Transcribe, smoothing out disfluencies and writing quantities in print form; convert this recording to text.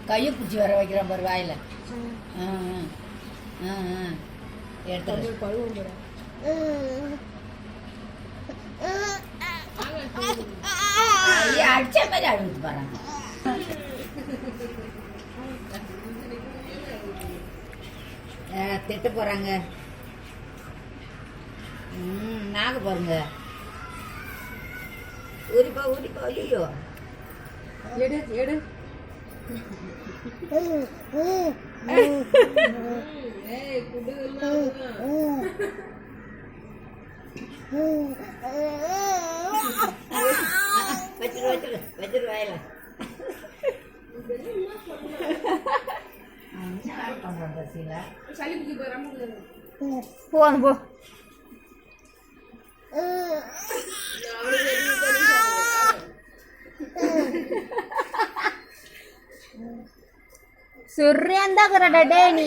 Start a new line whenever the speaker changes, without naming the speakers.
கையை பிடிச்சி வர வைக்கிறான் பாரு வாயில. அடிச்ச மாதிரி அழுத்து பாருங்க. திட்ட போறாங்க. நாக பாருங்க. ஊரிப்பா ஊரிப்பா. ஐயோ எடு எடு. வச்சிரு வச்சிரு வச்சிரு வாயில. போ போ. சுர்ரியாந்தா கரடே நீ.